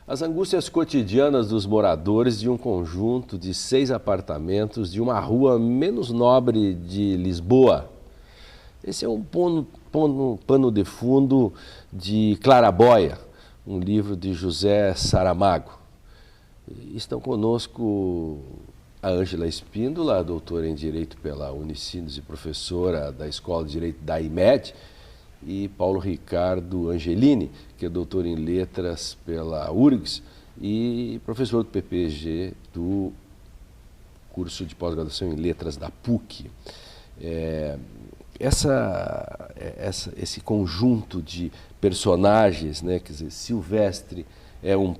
As angústias cotidianas dos moradores de um conjunto de 6 apartamentos de uma rua menos nobre de Lisboa. Esse é um pano de fundo de Claraboia, um livro de José Saramago. Estão conosco a Ângela Espíndola, doutora em Direito pela Unicinos e professora da Escola de Direito da IMED, e Paulo Ricardo Angelini, que é doutor em Letras pela URGS e professor do PPG do curso de pós-graduação em Letras da PUC. Esse conjunto de personagens, né, quer dizer, Silvestre é um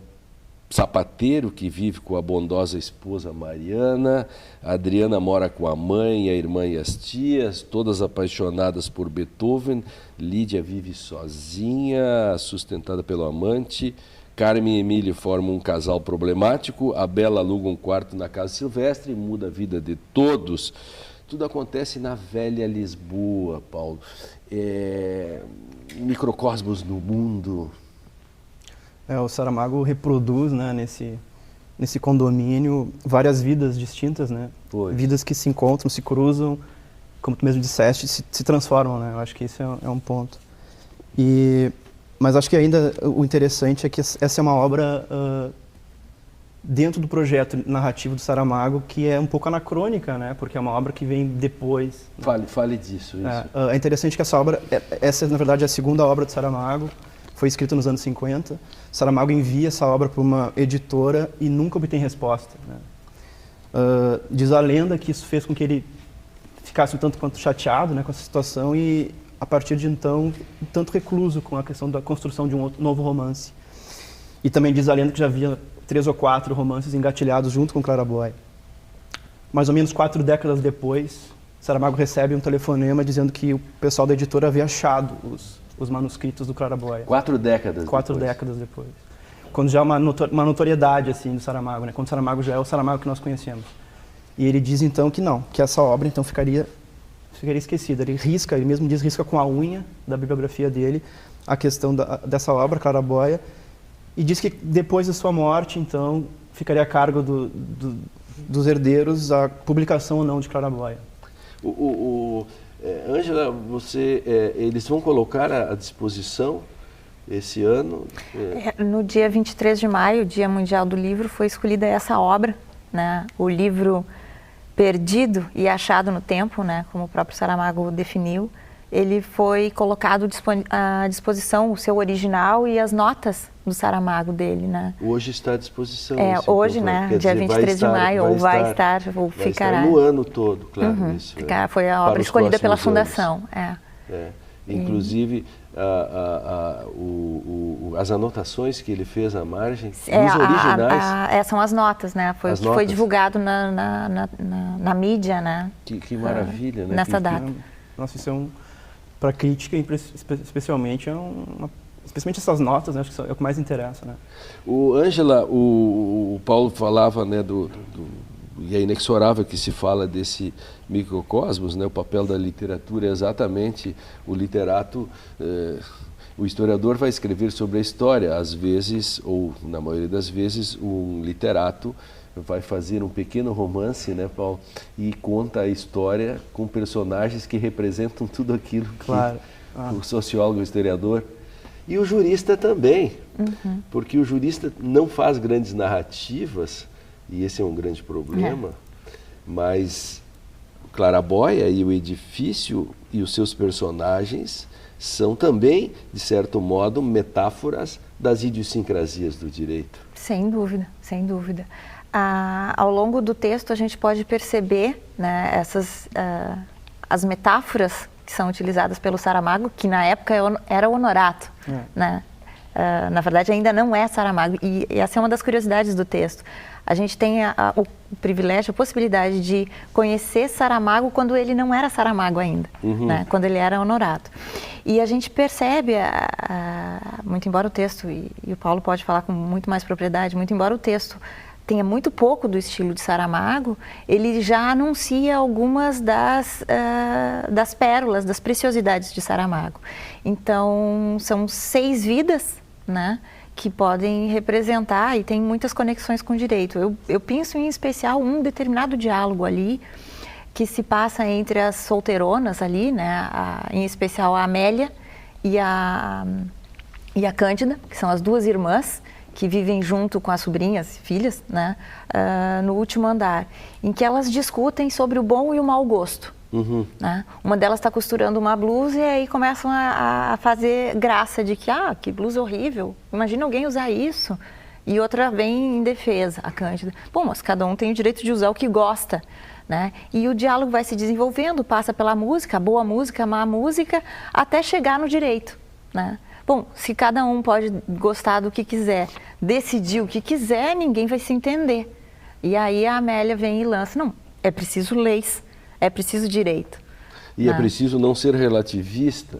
sapateiro que vive com a bondosa esposa Mariana, a Adriana mora com a mãe, a irmã e as tias, todas apaixonadas por Beethoven, Lídia vive sozinha, sustentada pelo amante, Carmen e Emílio formam um casal problemático, a Bela aluga um quarto na casa Silvestre e muda a vida de todos. Tudo acontece na velha Lisboa, Paulo. Microcosmos no mundo. O Saramago reproduz, né, nesse condomínio várias vidas distintas, né? Vidas que se encontram, se cruzam, como tu mesmo disseste, se transformam, né? Eu acho que isso é um ponto. Mas acho que ainda o interessante é que essa é uma obra dentro do projeto narrativo do Saramago que é um pouco anacrônica, né? Porque é uma obra que vem depois. Fale disso. É interessante que essa obra, essa na verdade é a segunda obra do Saramago. Foi escrito nos anos 50. Saramago envia essa obra para uma editora e nunca obtém resposta, né? Diz a lenda que isso fez com que ele ficasse um tanto quanto chateado, né, com essa situação e, a partir de então, um tanto recluso com a questão da construção de um novo romance. E também diz a lenda que já havia 3 ou 4 romances engatilhados junto com Claraboia. Mais ou menos 4 décadas depois, Saramago recebe um telefonema dizendo que o pessoal da editora havia achado os manuscritos do Claraboia. 4 décadas 4 décadas depois. Quando já é uma notoriedade assim, do Saramago, né? Quando o Saramago já é o Saramago que nós conhecemos. E ele diz então que não, que essa obra então ficaria esquecida. Ele mesmo diz, risca com a unha da bibliografia dele a questão dessa obra, Claraboia, e diz que depois da sua morte, então, ficaria a cargo dos herdeiros a publicação ou não de Claraboia. Ângela, eles vão colocar à disposição esse ano? No dia 23 de maio, Dia Mundial do Livro, foi escolhida essa obra, né? O livro perdido e achado no tempo, né? Como o próprio Saramago definiu. Ele foi colocado à disposição, o seu original e as notas do Saramago dele, né? Hoje está à disposição. Hoje, né? Dia 23 de maio, ou vai estar, ou ficará. Estar no ano todo, claro. Isso, foi a obra escolhida pela Fundação. Inclusive, as anotações que ele fez à margem, os originais... são as notas, né? Foi divulgado na mídia, né? Que maravilha, né? Nessa data. Nossa, isso para crítica, especialmente, especialmente essas notas, né? Acho que é o que mais interessa, né? Ângela, o Paulo falava, né, e é inexorável que se fala desse microcosmos, né? O papel da literatura é exatamente o literato, o historiador vai escrever sobre a história, às vezes, ou na maioria das vezes, um literato vai fazer um pequeno romance, né, Paulo, e conta a história com personagens que representam tudo aquilo que o sociólogo, o historiador, e o jurista também, porque o jurista não faz grandes narrativas, e esse é um grande problema, mas Claraboia e o edifício e os seus personagens são também, de certo modo, metáforas das idiosincrasias do direito. Sem dúvida, sem dúvida. Ao longo do texto a gente pode perceber, né, as metáforas que são utilizadas pelo Saramago, que na época era Honorato, né? Na verdade ainda não é Saramago, e essa é uma das curiosidades do texto. A gente tem o privilégio, a possibilidade de conhecer Saramago quando ele não era Saramago ainda, né? Quando ele era Honorato. E a gente percebe, muito embora o texto, e o Paulo pode falar com muito mais propriedade, muito embora o texto tenha muito pouco do estilo de Saramago, ele já anuncia algumas das pérolas, das preciosidades de Saramago. Então, são 6 vidas, né, que podem representar, e tem muitas conexões com o direito. Eu penso em especial um determinado diálogo ali, que se passa entre as solteironas ali, né, em especial a Amélia e a Cândida, que são as duas irmãs, que vivem junto com as sobrinhas e filhas, né, no último andar, em que elas discutem sobre o bom e o mau gosto. Uhum. Né? Uma delas está costurando uma blusa e aí começam a fazer graça de que blusa horrível, imagina alguém usar isso. E outra vem em defesa, a Cândida. Bom, mas cada um tem o direito de usar o que gosta. Né? E o diálogo vai se desenvolvendo, passa pela música, boa música, má música, até chegar no direito. Né? Bom, se cada um pode gostar do que quiser, decidir o que quiser, ninguém vai se entender. E aí a Amélia vem e lança, não, é preciso leis. É preciso direito. E é preciso não ser relativista,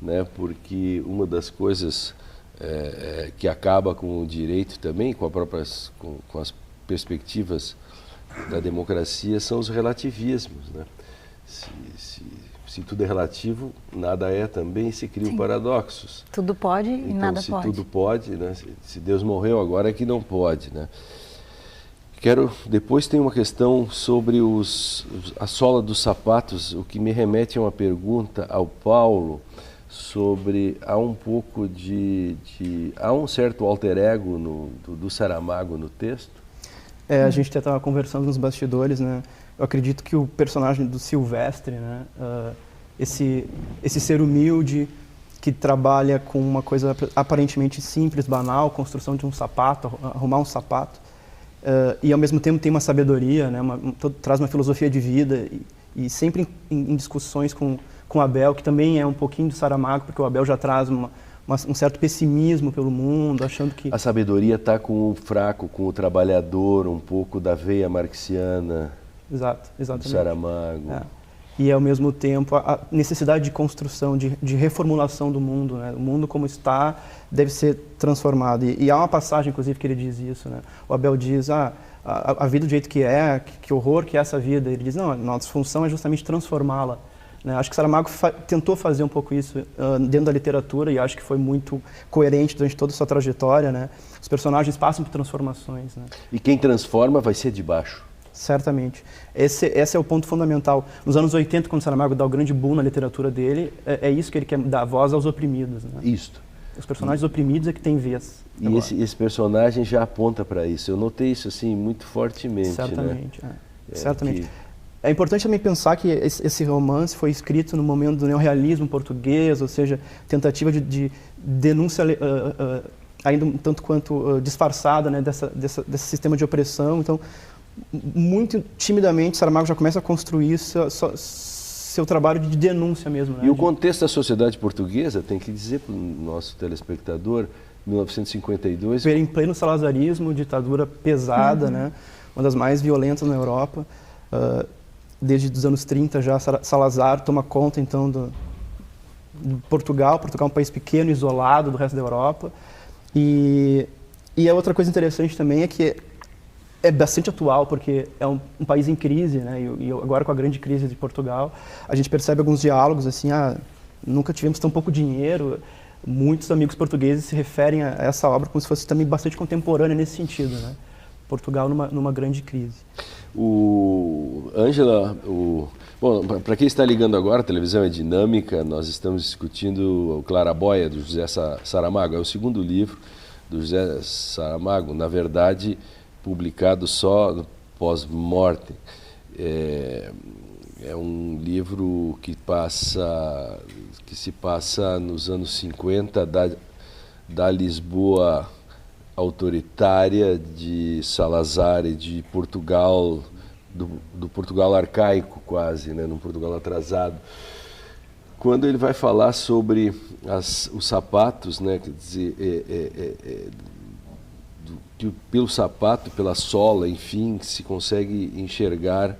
né? Porque uma das coisas que acaba com o direito também, com as perspectivas da democracia, são os relativismos. Né? Se tudo é relativo, nada é também, se criam paradoxos. Tudo pode e então, nada pode. Se tudo pode, né? Se Deus morreu, agora é que não pode. Né? Depois tem uma questão sobre a sola dos sapatos, o que me remete a uma pergunta ao Paulo sobre, há um certo alter ego do Saramago no texto? A gente até estava conversando nos bastidores, né? Eu acredito que o personagem do Silvestre, né? Esse ser humilde que trabalha com uma coisa aparentemente simples, banal, construção de um sapato, arrumar um sapato, e ao mesmo tempo tem uma sabedoria, né, traz uma filosofia de vida e sempre em discussões com Abel, que também é um pouquinho do Saramago, porque o Abel já traz um certo pessimismo pelo mundo, achando que... A sabedoria está com o fraco, com o trabalhador, um pouco da veia marxiana. Exatamente. Do Saramago. E ao mesmo tempo a necessidade de construção, de reformulação do mundo, né? O mundo como está deve ser transformado. E há uma passagem, inclusive, que ele diz isso, né? O Abel diz, a vida do jeito que é, que horror que é essa vida. Ele diz, não, a nossa função é justamente transformá-la. Né? Acho que Saramago tentou fazer um pouco isso dentro da literatura e acho que foi muito coerente durante toda a sua trajetória. Né? Os personagens passam por transformações. Né? E quem transforma vai ser de baixo. Certamente. Esse é o ponto fundamental. Nos anos 80, quando Saramago dá o grande boom na literatura dele, é isso que ele quer dar voz aos oprimidos. Né? Isto. Os personagens oprimidos é que têm vez. E esse personagem já aponta para isso. Eu notei isso assim muito fortemente. Certamente. Né? Certamente. É importante também pensar que esse romance foi escrito no momento do neorrealismo português, ou seja, tentativa de denúncia ainda um tanto quanto disfarçada, né, desse sistema de opressão. Então, muito timidamente, Saramago já começa a construir seu trabalho de denúncia mesmo. Né? E o contexto da sociedade portuguesa, tem que dizer para o nosso telespectador, 1952... Em pleno salazarismo, ditadura pesada, né? Uma das mais violentas na Europa. Desde os anos 30 já Salazar toma conta então do Portugal. Portugal é um país pequeno, isolado do resto da Europa. E a outra coisa interessante também é que é bastante atual, porque é um país em crise, né? E agora com a grande crise de Portugal, a gente percebe alguns diálogos assim, nunca tivemos tão pouco dinheiro. Muitos amigos portugueses se referem a essa obra como se fosse também bastante contemporânea nesse sentido, né? Portugal numa grande crise. Ângela, bom, para quem está ligando agora, a televisão é dinâmica, nós estamos discutindo o Claraboia, do José Saramago. É o segundo livro do José Saramago, na verdade, publicado só pós-mortem. É um livro que se passa nos anos 50 da Lisboa autoritária de Salazar e de Portugal, do Portugal arcaico quase, né, num Portugal atrasado. Quando ele vai falar sobre os sapatos, né, quer dizer, pelo sapato, pela sola, enfim, se consegue enxergar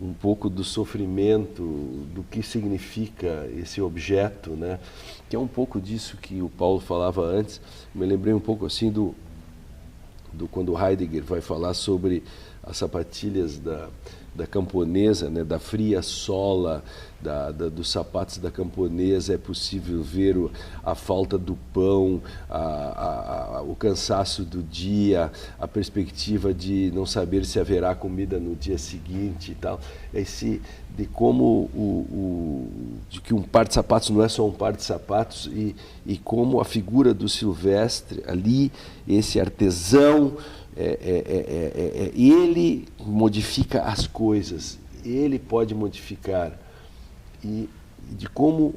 um pouco do sofrimento, do que significa esse objeto, né? Que é um pouco disso que o Paulo falava antes. Me lembrei um pouco assim do quando Heidegger vai falar sobre as sapatilhas da camponesa, né, da fria sola, dos sapatos da camponesa, é possível ver a falta do pão, o cansaço do dia, a perspectiva de não saber se haverá comida no dia seguinte e tal. De como de que um par de sapatos não é só um par de sapatos e como a figura do Silvestre ali, esse artesão, ele modifica as coisas, ele pode modificar. E de como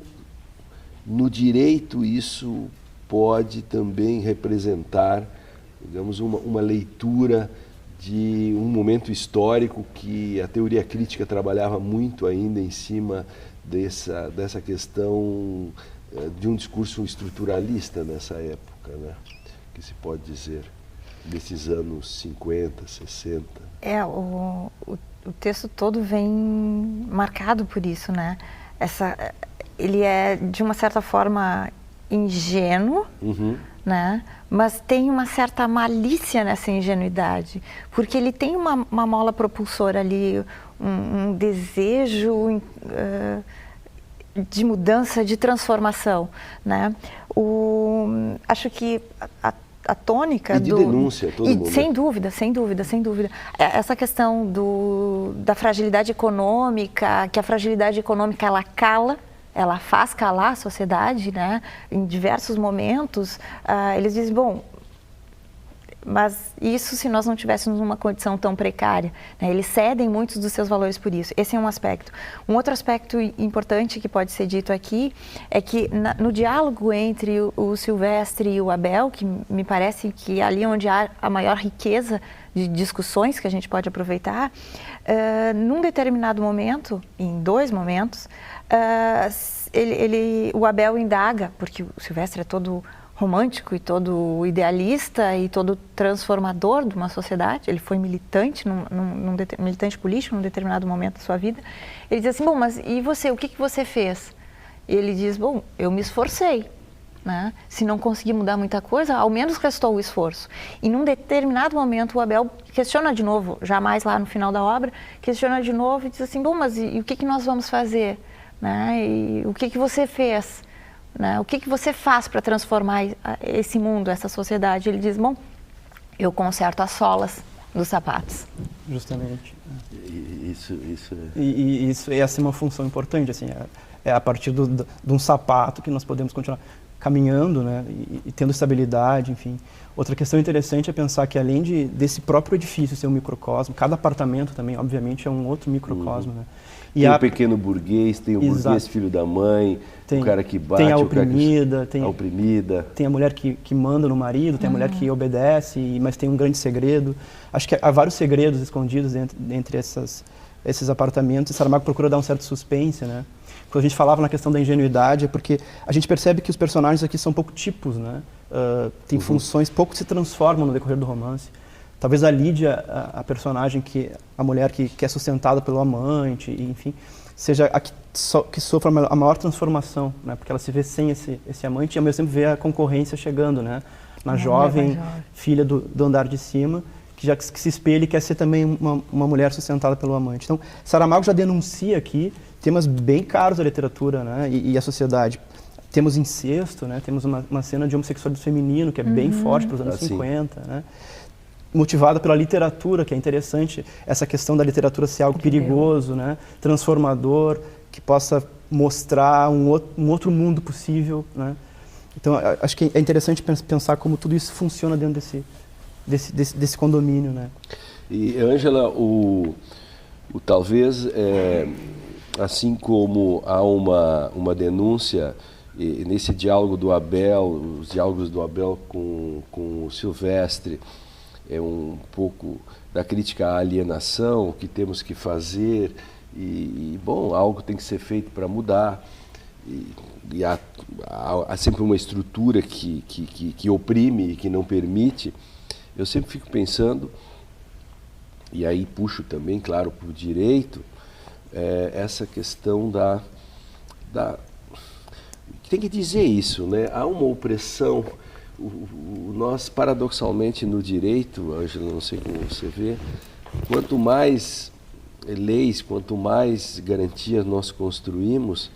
no direito isso pode também representar, digamos, uma leitura de um momento histórico que a teoria crítica trabalhava muito ainda em cima dessa questão de um discurso estruturalista nessa época, né? Que se pode dizer, desses anos 50, 60. O texto todo vem marcado por isso, né? Ele é, de uma certa forma, ingênuo, né? Mas tem uma certa malícia nessa ingenuidade, porque ele tem uma mola propulsora ali, um desejo de mudança, de transformação, né? Acho que a tônica e de denúncia, todo mundo. Sem dúvida. Essa questão da fragilidade econômica, que a fragilidade econômica ela cala, ela faz calar a sociedade, né? Em diversos momentos, eles dizem, bom, mas isso se nós não tivéssemos uma condição tão precária, né? Eles cedem muitos dos seus valores por isso. Esse é um aspecto. Um outro aspecto importante que pode ser dito aqui é que no diálogo entre o Silvestre e o Abel, que me parece que ali onde há a maior riqueza de discussões que a gente pode aproveitar, num determinado momento, em dois momentos, o Abel indaga, porque o Silvestre é todo romântico e todo idealista e todo transformador de uma sociedade. Ele foi militante, militante político num determinado momento da sua vida. Ele diz assim, bom, mas e você, o que você fez? E ele diz, bom, eu me esforcei, né? Se não consegui mudar muita coisa, ao menos restou o esforço. E num determinado momento o Abel questiona de novo, já mais lá no final da obra, questiona de novo e diz assim, bom, mas e o que nós vamos fazer? Né? E o que você fez? Né? O que você faz para transformar esse mundo, essa sociedade? Ele diz, bom, eu conserto as solas dos sapatos. Justamente. Isso essa é uma função importante, assim, é a partir de um sapato que nós podemos continuar caminhando, né, e tendo estabilidade, enfim. Outra questão interessante é pensar que além desse próprio edifício ser um microcosmo, cada apartamento também, obviamente, é um outro microcosmo, né? E tem o pequeno burguês, tem o burguês filho da mãe, o cara que bate, tem a oprimida, tem a mulher que manda no marido, tem a mulher que obedece, mas tem um grande segredo. Acho que há vários segredos escondidos entre esses apartamentos, e Saramago procura dar um certo suspense, né? Quando a gente falava na questão da ingenuidade, é porque a gente percebe que os personagens aqui são pouco tipos, né? Tem funções, pouco se transformam no decorrer do romance. Talvez a Lídia, a personagem, a mulher que é sustentada pelo amante, enfim, seja a que sofra a maior transformação, né? Porque ela se vê sem esse amante e ao mesmo tempo vê a concorrência chegando, né? Na jovem filha do andar de cima, que se espelha e quer ser também uma mulher sustentada pelo amante. Então, Saramago já denuncia aqui temas bem caros à literatura, né? E à sociedade. Temos incesto, né? Temos uma cena de homossexualismo feminino que é bem forte para os anos 50, né? Motivada pela literatura, que é interessante, essa questão da literatura ser algo perigoso, né? Transformador, que possa mostrar um outro mundo possível, né? Então, acho que é interessante pensar como tudo isso funciona dentro desse condomínio, né? E, Ângela, talvez, assim como há uma denúncia nesse diálogo do Abel, os diálogos do Abel com o Silvestre, é um pouco da crítica à alienação, o que temos que fazer, bom, algo tem que ser feito para mudar, e há sempre uma estrutura que oprime e que não permite. Eu sempre fico pensando, e aí puxo também, claro, para o direito, essa questão tem que dizer isso, né? Há uma opressão. Nós, paradoxalmente, no direito, Ângela, não sei como você vê, quanto mais leis, quanto mais garantias nós construímos,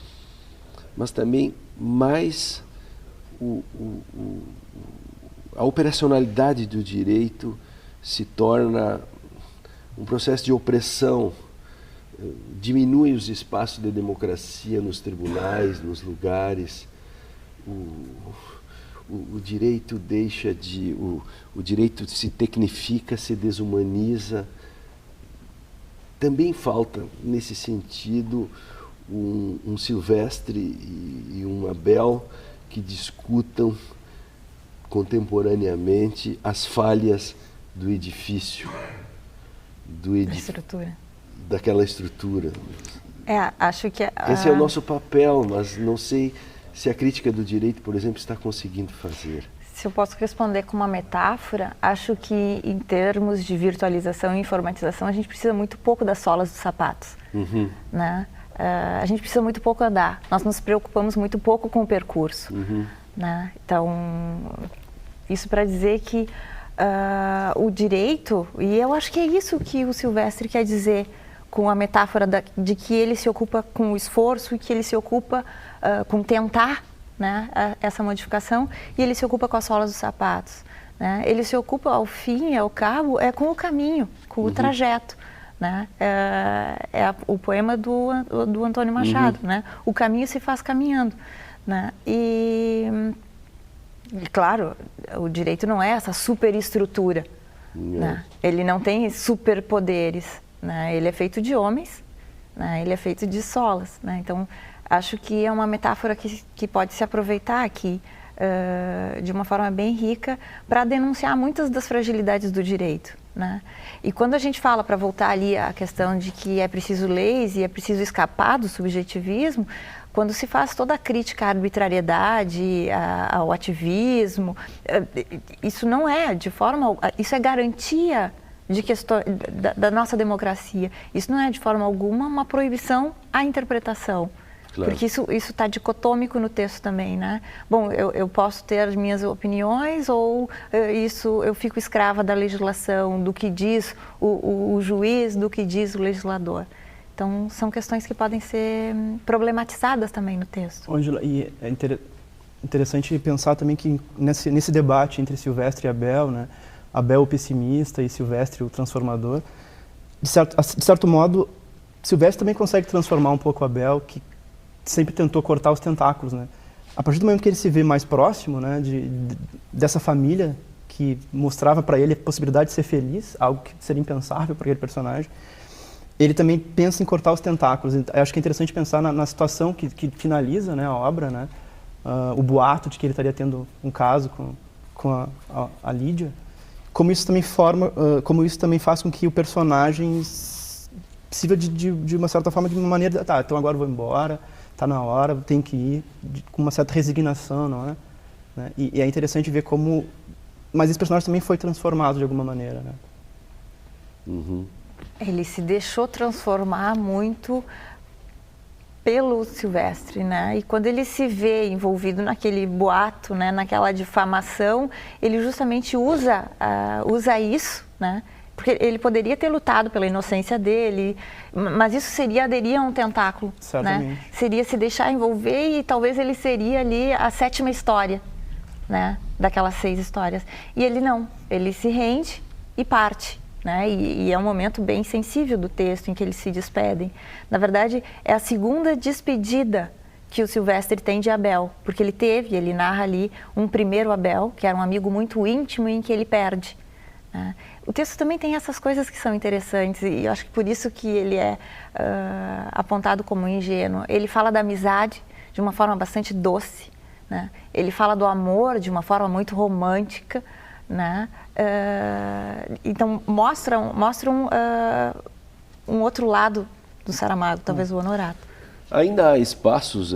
mas também mais a operacionalidade do direito se torna um processo de opressão, diminui os espaços de democracia nos tribunais, nos lugares, o direito deixa de... O direito se tecnifica, se desumaniza. Também falta, nesse sentido, um Silvestre e um Abel que discutam contemporaneamente as falhas do edifício, Estrutura. daquela estrutura. Acho que... Esse é o nosso papel, mas não sei se a crítica do direito, por exemplo, está conseguindo fazer. Se eu posso responder com uma metáfora, acho que em termos de virtualização e informatização, a gente precisa muito pouco das solas dos sapatos. Uhum. Né? A gente precisa muito pouco andar. Nós nos preocupamos muito pouco com o percurso. Uhum. Né? Então, isso para dizer que o direito, e eu acho que é isso que o Silvestre quer dizer com a metáfora de que ele se ocupa com o esforço e que ele se ocupa com tentar, né, essa modificação, e ele se ocupa com as solas dos sapatos. Né? Ele se ocupa, ao fim e ao cabo, com o caminho, com o trajeto. Né? O poema do Antônio Machado. Né? O caminho se faz caminhando. Né? E, claro, o direito não é essa superestrutura. Né? Ele não tem superpoderes. Né? Ele é feito de homens, né? Ele é feito de solas. Né? Então, acho que é uma metáfora que pode se aproveitar aqui de uma forma bem rica para denunciar muitas das fragilidades do direito. Né? E quando a gente fala, para voltar ali à questão de que é preciso leis e é preciso escapar do subjetivismo, quando se faz toda a crítica à arbitrariedade, ao ativismo, isso não é de forma... Isso é garantia de questão, da nossa democracia. Isso não é de forma alguma uma proibição à interpretação. Claro. Porque isso está dicotômico no texto também, né? Bom, eu posso ter minhas opiniões ou eu fico escrava da legislação, do que diz o juiz, do que diz o legislador. Então, são questões que podem ser problematizadas também no texto. Ângela, e é interessante pensar também que nesse debate entre Silvestre e Abel, né? Abel o pessimista e Silvestre o transformador, de certo modo, Silvestre também consegue transformar um pouco Abel, que sempre tentou cortar os tentáculos, né? A partir do momento que ele se vê mais próximo, né, dessa família que mostrava para ele a possibilidade de ser feliz, algo que seria impensável para aquele personagem, ele também pensa em cortar os tentáculos. Eu acho que é interessante pensar na situação que finaliza, né, a obra, né, o boato de que ele estaria tendo um caso com a Lídia, como isso também faz com que o personagem sirva de uma certa forma, de uma maneira, tá, então agora eu vou embora, tá na hora, tenho que ir, com uma certa resignação, não é? Né? E é interessante ver como... Mas esse personagem também foi transformado de alguma maneira, né? Uhum. Ele se deixou transformar muito pelo Silvestre, né? E quando ele se vê envolvido naquele boato, né, naquela difamação, ele justamente usa isso, né? Porque ele poderia ter lutado pela inocência dele, mas isso seria aderir a um tentáculo, né? Seria se deixar envolver e talvez ele seria ali a 7ª história, né? Daquelas 6 histórias. E ele não, ele se rende e parte. Né? E é um momento bem sensível do texto em que eles se despedem. Na verdade, é a 2ª despedida que o Silvestre tem de Abel, porque ele narra ali um primeiro Abel, que era um amigo muito íntimo e em que ele perde. Né? O texto também tem essas coisas que são interessantes e eu acho que por isso que ele é apontado como ingênuo. Ele fala da amizade de uma forma bastante doce, né? Ele fala do amor de uma forma muito romântica, né? Então mostram um outro lado do Saramago, talvez o Honorato. Ainda há espaços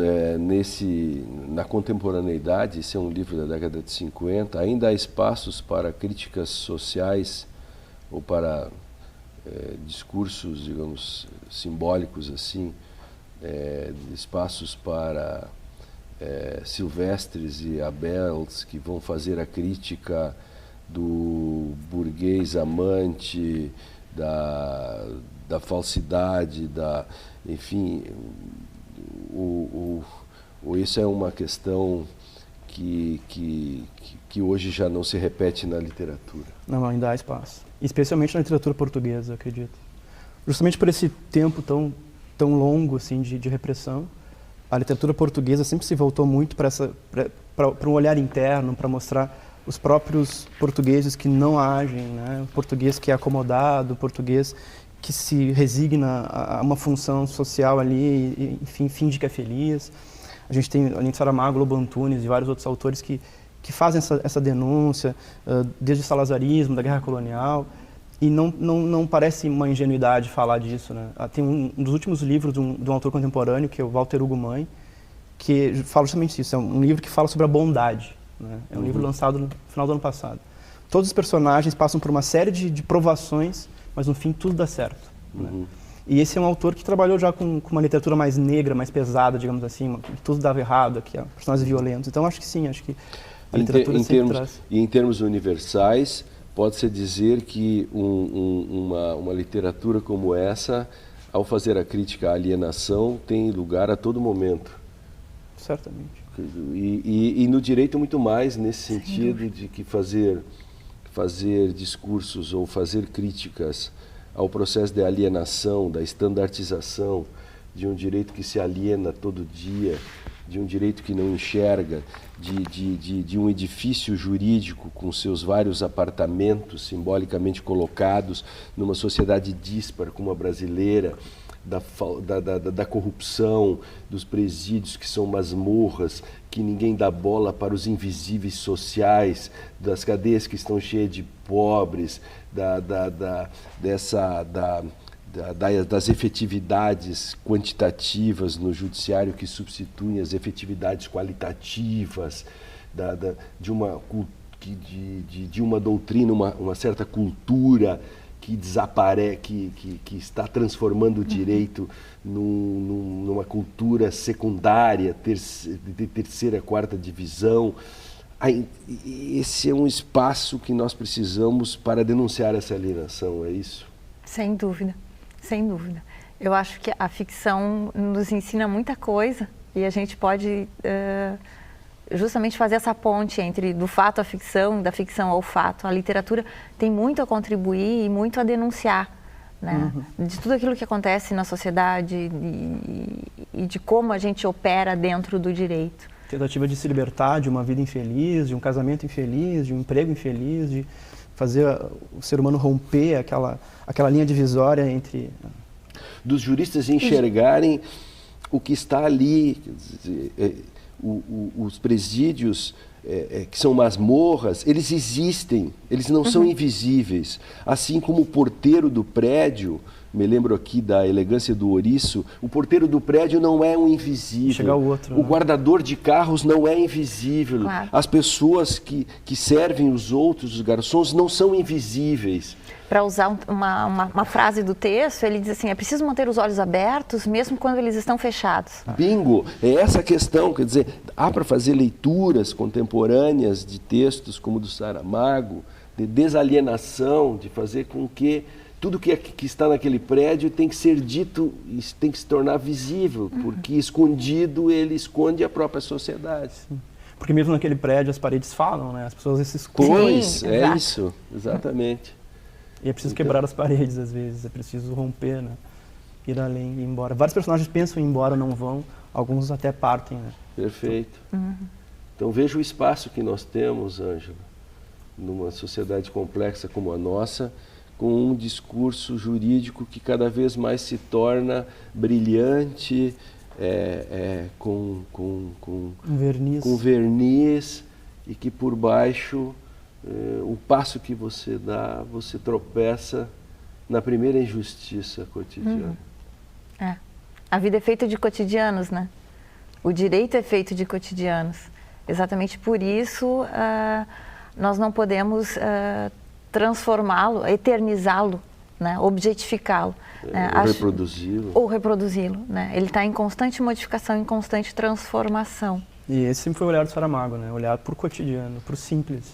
na contemporaneidade, esse é um livro da década de 50, ainda há espaços para críticas sociais ou para discursos, digamos, simbólicos assim, espaços para Silvestres e Abels que vão fazer a crítica do burguês amante, da da falsidade, enfim, isso é uma questão que hoje já não se repete na literatura. Não, ainda há espaço. Especialmente na literatura portuguesa, eu acredito. Justamente por esse tempo tão longo assim, de repressão, a literatura portuguesa sempre se voltou muito para um olhar interno, para mostrar os próprios portugueses que não agem, né? O português que é acomodado, o português que se resigna a uma função social ali e, enfim, finge que é feliz. A gente tem, além de Saramago, Lobo Antunes e vários outros autores que fazem essa denúncia, desde o salazarismo, da guerra colonial, e não parece uma ingenuidade falar disso, né? Tem um dos últimos livros de um autor contemporâneo, que é o Walter Hugo Mãe, que fala justamente isso. É um livro que fala sobre a bondade, né? É um livro lançado no final do ano passado. Todos os personagens passam por uma série de provações, mas no fim tudo dá certo, né? E esse é um autor que trabalhou já com uma literatura mais negra, mais pesada, digamos assim, que tudo dava errado, que é personagens violentos. Então acho que sim, acho que a literatura sempre traz. E em termos universais, pode-se dizer que uma literatura como essa, ao fazer a crítica à alienação, tem lugar a todo momento. Certamente. E no direito muito mais, nesse sentido de que fazer discursos ou fazer críticas ao processo de alienação, da estandartização de um direito que se aliena todo dia, de um direito que não enxerga, de um edifício jurídico com seus vários apartamentos simbolicamente colocados numa sociedade díspara como a brasileira, da corrupção, dos presídios que são masmorras, que ninguém dá bola para os invisíveis sociais, das cadeias que estão cheias de pobres, das efetividades quantitativas no judiciário que substituem as efetividades qualitativas, de uma doutrina, uma certa cultura que desaparece, que está transformando o direito numa cultura secundária, de terceira, quarta divisão. Esse é um espaço que nós precisamos para denunciar essa alienação, é isso? Sem dúvida, sem dúvida. Eu acho que a ficção nos ensina muita coisa e a gente pode justamente fazer essa ponte entre do fato à ficção, da ficção ao fato. A literatura tem muito a contribuir e muito a denunciar, né? De tudo aquilo que acontece na sociedade e de como a gente opera dentro do direito. Tentativa de se libertar de uma vida infeliz, de um casamento infeliz, de um emprego infeliz, de fazer o ser humano romper aquela linha divisória entre... Dos juristas enxergarem o que está ali, quer dizer, os presídios que são masmorras, eles existem, eles não são invisíveis. Assim como o porteiro do prédio, me lembro aqui da Elegância do Ouriço, o porteiro do prédio não é um invisível. Chega o outro, o guardador de carros não é invisível. Claro. As pessoas que servem os outros, os garçons, não são invisíveis. Para usar uma frase do texto, ele diz assim, é preciso manter os olhos abertos mesmo quando eles estão fechados. Bingo! É essa a questão, quer dizer, há para fazer leituras contemporâneas de textos como o do Saramago, de desalienação, de fazer com que tudo que está naquele prédio tem que ser dito, tem que se tornar visível, porque escondido ele esconde a própria sociedade. Sim. Porque mesmo naquele prédio as paredes falam, né? As pessoas se escondem. Pois, é isso, exatamente. E é preciso quebrar as paredes às vezes, é preciso romper, né? Ir além, ir embora. Vários personagens pensam em ir embora, não vão, alguns até partem, né? Perfeito. Então veja o espaço que nós temos, Ângela, numa sociedade complexa como a nossa, com um discurso jurídico que cada vez mais se torna brilhante, com verniz, e que por baixo, o passo que você dá, você tropeça na primeira injustiça cotidiana. A vida é feita de cotidianos, né? O direito é feito de cotidianos. Exatamente por isso, nós não podemos transformá-lo, eternizá-lo, né? Objetificá-lo. Ou reproduzi-lo. Né? Ele está em constante modificação, em constante transformação. E esse sempre foi o olhar do Saramago, né? Olhar para o cotidiano, para o simples.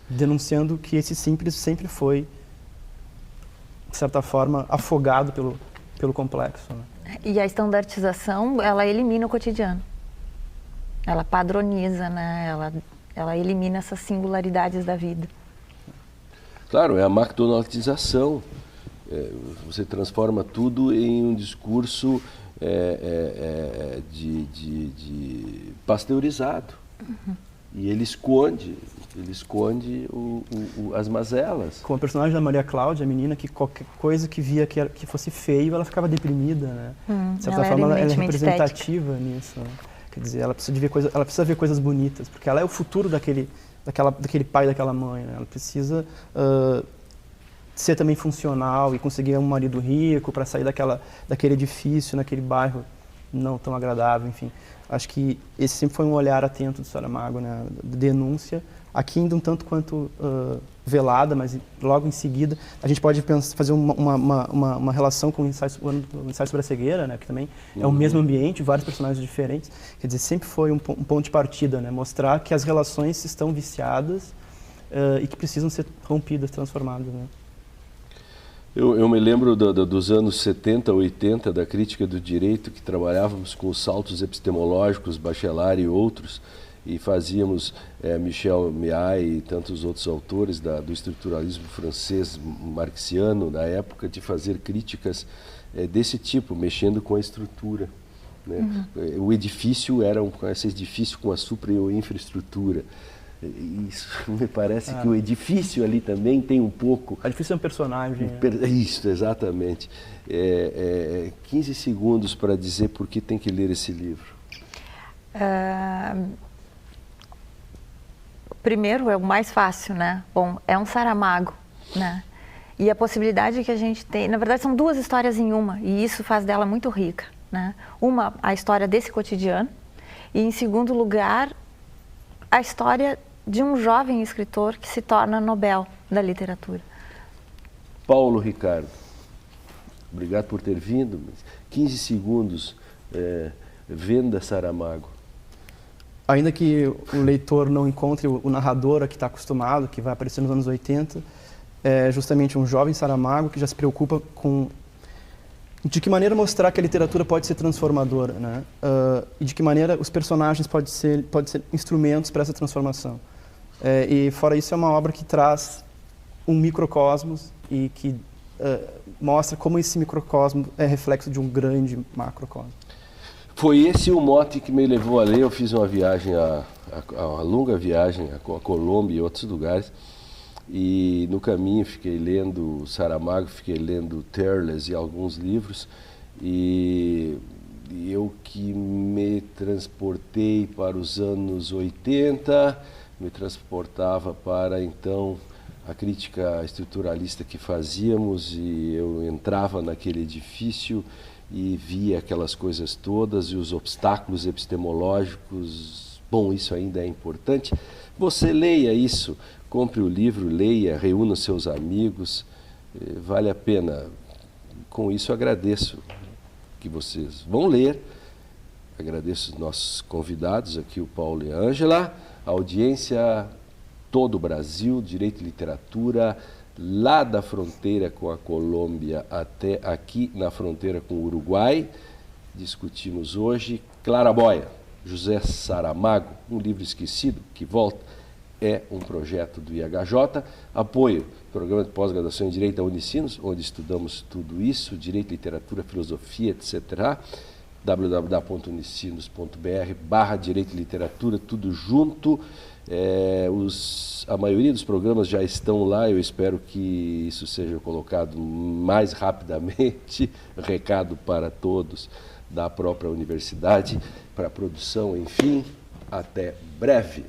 Denunciando que esse simples sempre foi de certa forma, afogado pelo complexo, né? E a estandartização, ela elimina o cotidiano. Ela padroniza, né? Ela elimina essas singularidades da vida. Claro, é a McDonaldização. Você transforma tudo em um discurso de pasteurizado. Uhum. E ele esconde as mazelas. Com a personagem da Maria Cláudia, a menina que qualquer coisa que via que fosse feio, ela ficava deprimida, né? De certa forma, ela é representativa nisso, né? Quer dizer, ela precisa ver coisas bonitas, porque ela é o futuro daquele pai e daquela mãe, né? Ela precisa ser também funcional e conseguir um marido rico para sair daquele edifício, naquele bairro não tão agradável, enfim. Acho que esse sempre foi um olhar atento do Saramago, né? De denúncia, aqui ainda um tanto quanto velada, mas logo em seguida a gente pode fazer uma relação com o ensaio sobre a cegueira, né? Que também é o mesmo ambiente, vários personagens diferentes. Quer dizer, sempre foi um ponto de partida, né? Mostrar que as relações estão viciadas e que precisam ser rompidas, transformadas, né? Eu me lembro dos anos 70, 80, da crítica do direito, que trabalhávamos com os saltos epistemológicos, Bachelard e outros, e fazíamos Michel Miai e tantos outros autores do estruturalismo francês marxiano, na época, de fazer críticas desse tipo, mexendo com a estrutura, né? Uhum. O edifício esse edifício com a supra e a infraestrutura. Isso me parece que o edifício ali também tem um pouco... O edifício é um personagem. Isso, exatamente. 15 segundos para dizer por que tem que ler esse livro. Primeiro, é o mais fácil, né? Bom, é um Saramago, né? E a possibilidade que a gente tem... Na verdade, são duas histórias em uma, e isso faz dela muito rica, né? Uma, a história desse cotidiano, e, em segundo lugar, a história de um jovem escritor que se torna Nobel da literatura. Paulo Ricardo, obrigado por ter vindo. 15 segundos, venda Saramago. Ainda que o leitor não encontre o narrador que está acostumado, que vai aparecer nos anos 80, é justamente um jovem Saramago que já se preocupa com de que maneira mostrar que a literatura pode ser transformadora, né? E de que maneira os personagens podem ser instrumentos para essa transformação. E fora isso, é uma obra que traz um microcosmos e que mostra como esse microcosmo é reflexo de um grande macrocosmo. Foi esse o mote que me levou a ler. Eu fiz uma viagem, uma longa viagem a Colômbia e outros lugares, e no caminho fiquei lendo Saramago, fiquei lendo Terles e alguns livros, e eu que me transportei para os anos 80, me transportava para então a crítica estruturalista que fazíamos, e eu entrava naquele edifício e via aquelas coisas todas e os obstáculos epistemológicos. Bom, isso ainda é importante. Você leia isso, compre o livro, leia, reúna seus amigos, vale a pena. Com isso agradeço que vocês vão ler, agradeço os nossos convidados aqui, o Paulo e a Ângela, a audiência, todo o Brasil, Direito e Literatura, lá da fronteira com a Colômbia até aqui na fronteira com o Uruguai. Discutimos hoje Claraboia, José Saramago, um livro esquecido que volta. É um projeto do IHJ, apoio Programa de Pós-Graduação em Direito da Unicinos, onde estudamos tudo isso, Direito, Literatura, Filosofia, etc. www.unicinos.br/Direito e Literatura, tudo junto. A maioria dos programas já estão lá, eu espero que isso seja colocado mais rapidamente, recado para todos da própria universidade, para a produção, enfim, até breve.